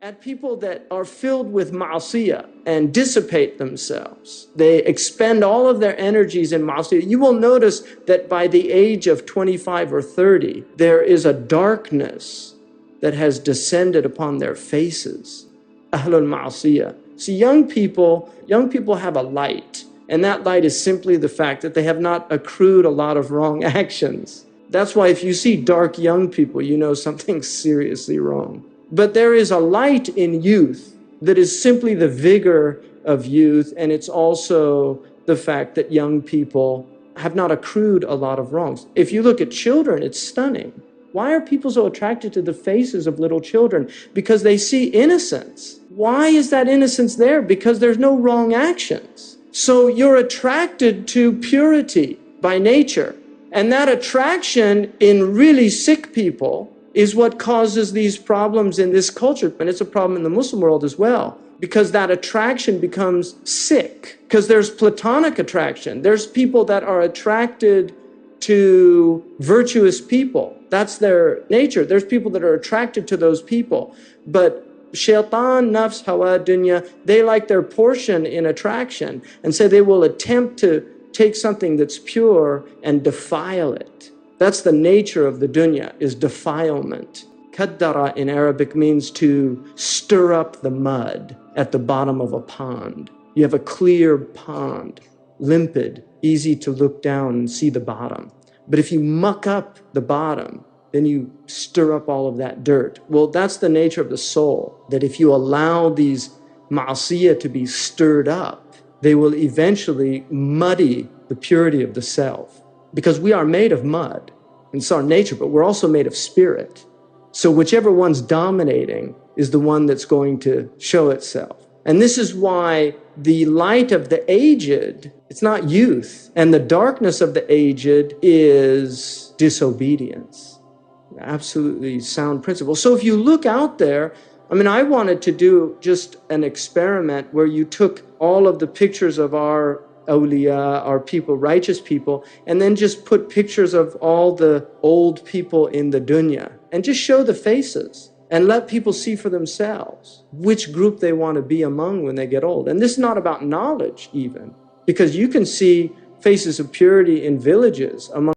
at people that are filled with ma'asiyah and dissipate themselves. They expend all of their energies in ma'asiyah. You will notice that by the age of 25 or 30, there is a darkness that has descended upon their faces. Ahlul ma'asiyah. See, young people have a light, and that light is simply the fact that they have not accrued a lot of wrong actions. That's why if you see dark young people, you know something's seriously wrong. But there is a light in youth that is simply the vigor of youth, and it's also the fact that young people have not accrued a lot of wrongs. If you look at children, it's stunning. Why are people so attracted to the faces of little children? Because they see innocence. Why is that innocence there? Because there's no wrong actions. So you're attracted to purity by nature. And that attraction in really sick people is what causes these problems in this culture. And it's a problem in the Muslim world as well, because that attraction becomes sick. Because there's platonic attraction. There's people that are attracted to virtuous people. That's their nature. There's people that are attracted to those people. But shaitan, nafs, hawa, dunya, they like their portion in attraction. And so they will attempt to take something that's pure and defile it. That's the nature of the dunya, is defilement. Kaddara in Arabic means to stir up the mud at the bottom of a pond. You have a clear pond, limpid, easy to look down and see the bottom. But if you muck up the bottom, then you stir up all of that dirt. Well, that's the nature of the soul, that if you allow these ma'asiyah to be stirred up, they will eventually muddy the purity of the self. Because we are made of mud, and it's our nature, but we're also made of spirit. So whichever one's dominating is the one that's going to show itself. And this is why the light of the aged, it's not youth, and the darkness of the aged is disobedience. Absolutely sound principle. So if you look out there, I wanted to do just an experiment where you took all of the pictures of our awliya, our people, righteous people, and then just put pictures of all the old people in the dunya, and just show the faces, and let people see for themselves which group they want to be among when they get old. And this is not about knowledge even, because you can see faces of purity in villages among